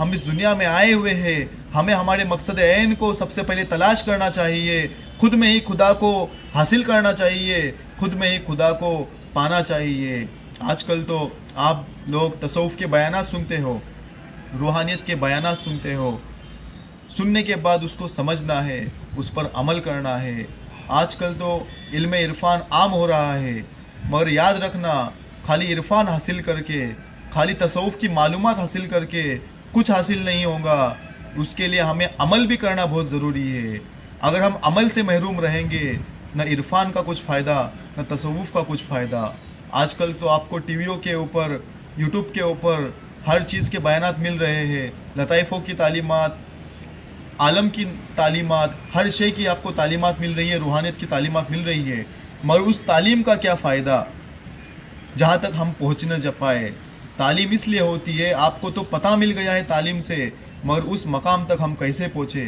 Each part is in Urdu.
ہم اس دنیا میں آئے ہوئے ہیں, ہمیں ہمارے مقصد عین کو سب سے پہلے تلاش کرنا چاہیے, خود میں ہی خدا کو حاصل کرنا چاہیے, خود میں ہی خدا کو پانا چاہیے. آج کل تو آپ لوگ تصوف کے بیانات سنتے ہو, روحانیت کے بیانات سنتے ہو, سننے کے بعد اس کو سمجھنا ہے, اس پر عمل کرنا ہے. آج کل تو علم عرفان عام ہو رہا ہے, مگر یاد رکھنا خالی عرفان حاصل کر کے, خالی تصوف کی معلومات حاصل کر کے کچھ حاصل نہیں ہوگا. اس کے لیے ہمیں عمل بھی کرنا بہت ضروری ہے. اگر ہم عمل سے محروم رہیں گے, نہ عرفان کا کچھ فائدہ نہ تصوف کا کچھ فائدہ. آج کل تو آپ کو ٹی ویوں کے اوپر, یوٹیوب کے اوپر ہر چیز کے بیانات مل رہے ہیں, لطائفوں کی تعلیمات, عالم کی تعلیمات, ہر شے کی آپ کو تعلیمات مل رہی ہے, روحانیت کی تعلیمات مل رہی ہے. مگر اس تعلیم کا کیا فائدہ جہاں تک ہم پہنچ نہ پائے. تعلیم اس لیے ہوتی ہے, آپ کو تو پتہ مل گیا ہے تعلیم سے, مگر اس مقام تک ہم کیسے پہنچے,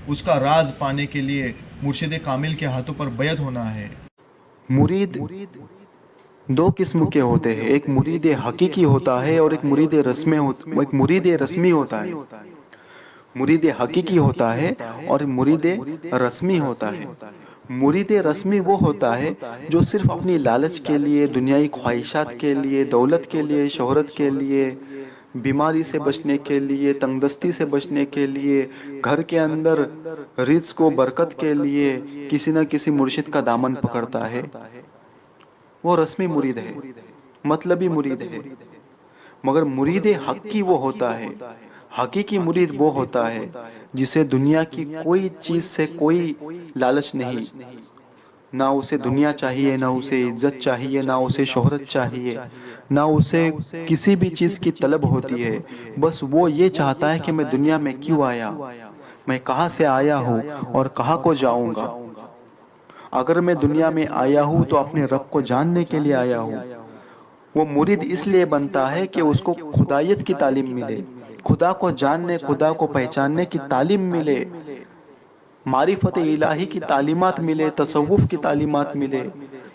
اس کا راز پانے کے لیے مرشد کامل کے ہاتھوں پر بیعت ہونا ہے. مرید دو قسم کے ہوتے ہیں, ایک مرید حقیقی ہوتا ہے اور ایک مرید رسمی ہوتا ہے. مرید حقیقی ہوتا ہے اور مرید رسمی ہوتا ہے. مرید رسمی وہ ہوتا ہے جو صرف اپنی لالچ کے لیے, دنیائی خواہشات کے لیے, دولت کے لیے, شہرت کے لیے, بیماری سے بچنے کے لیے, تنگ دستی سے بچنے کے لیے, گھر کے اندر رزق و برکت کے لیے کسی نہ کسی مرشد کا دامن پکڑتا ہے, وہ رسمی مرید ہے, مطلبی مرید ہے. مگر مرید حقیقی وہ ہوتا ہے, حقیقی مرید وہ ہوتا ہے جسے دنیا کی کوئی چیز سے کوئی لالچ نہیں, نہ اسے دنیا چاہیے, نہ اسے عزت چاہیے, نہ اسے شہرت چاہیے, نہ اسے کسی بھی چیز کی طلب ہوتی ہے. بس وہ یہ چاہتا ہے کہ میں دنیا میں کیوں آیا, میں کہاں سے آیا ہوں اور کہاں کو جاؤں گا. اگر میں دنیا میں آیا ہوں تو اپنے رب کو جاننے کے لیے آیا ہوں. وہ مرید اس لیے بنتا ہے کہ اس کو خدائیت کی تعلیم ملے, خدا کو جاننے, خدا کو پہچاننے کی تعلیم ملے, معرفت الہی کی تعلیمات ملے, تصوف کی تعلیمات ملے,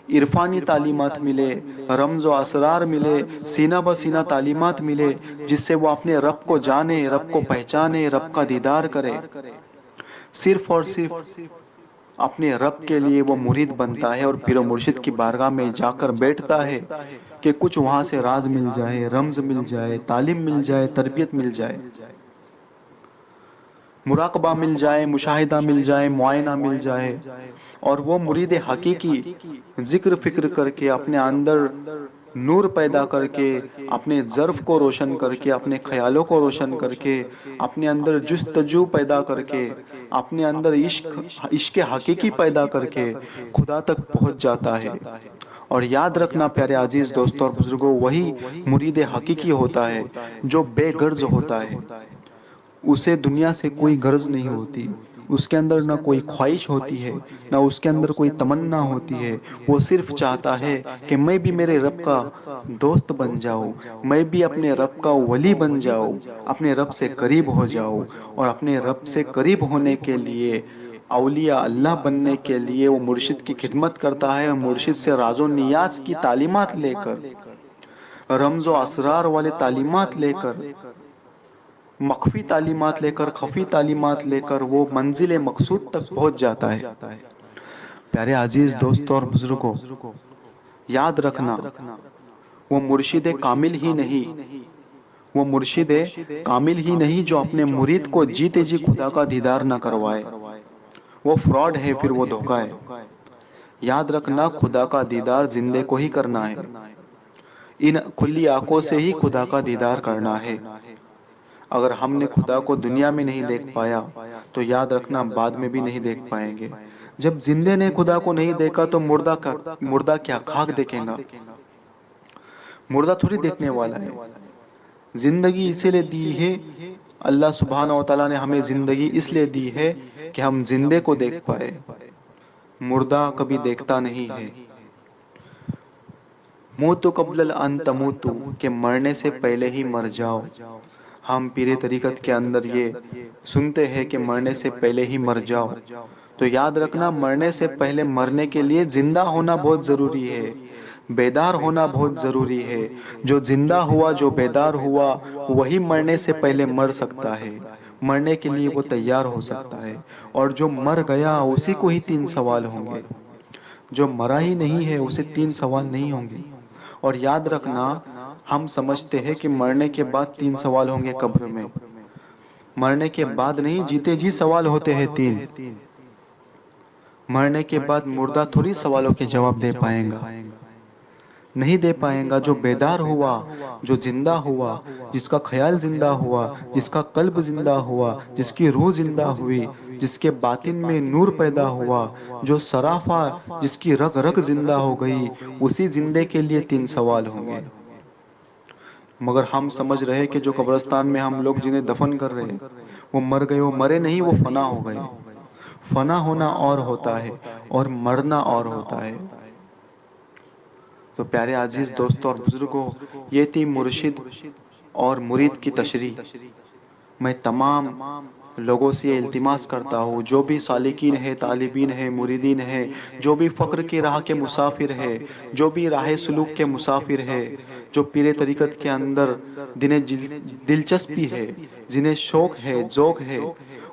عرفانی تعلیمات ملے, رمز و اسرار ملے, سینہ بہ سینہ تعلیمات ملے, جس سے وہ اپنے رب کو جانے, رب کو پہچانے, رب کا دیدار کرے. صرف اور صرف اپنے رب کے لیے وہ مرید بنتا ہے اور پیر و مرشد کی بارگاہ میں جا کر بیٹھتا ہے کہ کچھ وہاں سے راز مل جائے, رمز مل جائے, تعلیم مل جائے, تربیت مل جائے, مراقبہ مل جائے, مشاہدہ مل جائے, معائنہ مل جائے. اور وہ مرید حقیقی ذکر فکر کر کے, اپنے اندر نور پیدا کر کے, اپنے ظرف کو روشن کر کے, اپنے خیالوں کو روشن کر کے, اپنے اندر جستجو پیدا کر کے, اپنے اندر عشق حقیقی پیدا کر کے خدا تک پہنچ جاتا ہے. اور یاد رکھنا پیارے عزیز دوستوں اور بزرگوں, وہی مرید حقیقی ہوتا ہے جو بے غرض ہوتا ہے. اسے دنیا سے کوئی غرض نہیں ہوتی, اس کے اندر نہ کوئی خواہش ہوتی ہے, نہ اس کے اندر کوئی تمنا ہوتی ہے. وہ صرف چاہتا ہے کہ میں بھی میرے رب کا دوست بن جاؤں, میں بھی اپنے رب کا ولی بن جاؤں, اپنے رب سے قریب ہو جاؤں. اور اپنے رب سے قریب ہونے کے لیے, اولیاء اللہ بننے کے لیے وہ مرشد کی خدمت کرتا ہے, اور مرشد سے راز و نیاز کی تعلیمات لے کر, رمز و اسرار والے تعلیمات لے کر, مخفی تعلیمات لے کر, خفی تعلیمات لے کر وہ منزل مقصود تک پہنچ جاتا ہے. پیارے عزیز دوستوں اور بزرگوں, یاد رکھنا وہ مرشد کامل ہی نہیں, وہ مرشد کامل ہی نہیں جو اپنے مرید کو جیتے جی خدا کا دیدار نہ کروائے, وہ فراڈ ہے, پھر وہ دھوکہ ہے. یاد رکھنا خدا کا دیدار زندے کو ہی کرنا ہے, ان کھلی آنکھوں سے ہی خدا کا دیدار کرنا ہے. اگر ہم نے خدا کو دنیا میں نہیں دیکھ پایا تو یاد رکھنا بعد میں بھی نہیں دیکھ پائیں گے. جب زندے نے خدا کو نہیں دیکھا تو مردہ کیا خاک دیکھیں گا, مردہ تھوڑی دیکھنے والا ہے. زندگی اسی لیے دی ہے اللہ سبحانہ و تعالیٰ نے ہمیں زندگی اس لیے دی ہے کہ ہم زندے کو دیکھ پائے, مردہ کبھی دیکھتا نہیں ہے. موتو قبل ان تموتو, کہ مرنے سے پہلے ہی مر جاؤ. ہم پیر طریقت کے اندر یہ سنتے ہیں کہ مرنے سے پہلے ہی مر جاؤ. تو یاد رکھنا مرنے سے پہلے مرنے کے لیے زندہ ہونا بہت ضروری ہے. بیدار ہونا بہت ضروری ہے. جو زندہ ہوا، جو بیدار ہوا، وہی مرنے سے پہلے مر سکتا ہے، مرنے کے لیے وہ تیار ہو سکتا ہے. اور جو مر گیا اسی کو ہی 3 سوال ہوں گے. جو مرا ہی نہیں ہے اسے 3 سوال نہیں ہوں گے. اور یاد رکھنا، ہم سمجھتے ہیں کہ مرنے کے بعد 3 سوال ہوں گے قبر میں. مرنے کے بعد نہیں، جیتے جی سوال ہوتے ہیں 3. مرنے کے بعد مردہ تھوڑی سوالوں کے جواب دے پائیں گا، نہیں دے پائیں گا. جو بیدار ہوا، جو زندہ ہوا، جس کا خیال زندہ ہوا، جس کا قلب زندہ ہوا، جس کی روح زندہ ہوئی، جس کے باطن میں نور پیدا ہوا، جو صرافہ، جس کی رگ رگ زندہ ہو گئی، اسی زندے کے لیے 3 سوال ہوں گے. مگر ہم سمجھ رہے کہ جو قبرستان میں ہم لوگ جنہیں دفن کر رہے ہیں وہ مر گئے. وہ مرے نہیں، وہ فنا ہو گئے. فنا ہونا اور ہوتا ہے اور مرنا اور ہوتا ہے. تو پیارے عزیز دوستوں اور بزرگوں، یہ تھی مرشد اور مرید کی تشریح. میں تمام لوگوں سے یہ التماس کرتا ہوں، جو بھی سالکین ہے، طالبین ہے، مریدین ہے، جو بھی فقر کی راہ کے مسافر ہے، جو بھی راہ سلوک کے مسافر ہے، جو پیر طریقت کے اندر جنہیں دلچسپی ہے، جنہیں شوق ہے، ذوق ہے،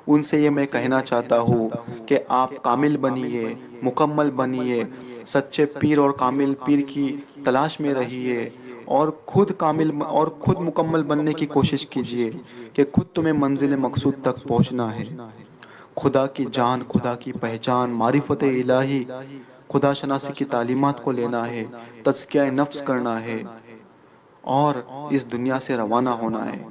ان سے یہ میں کہنا چاہتا ہوں کہ آپ کامل بنیے، مکمل بنیے، سچے پیر اور کامل پیر کی تلاش میں رہیے، اور خود کامل اور خود مکمل بننے کی کوشش کیجیے کہ خود تمہیں منزل مقصود تک پہنچنا ہے. خدا کی جان، خدا کی پہچان، معرفت الہی، خدا شناسی کی تعلیمات کو لینا ہے، تزکیہ نفس کرنا ہے اور اس دنیا سے روانہ ہونا ہے.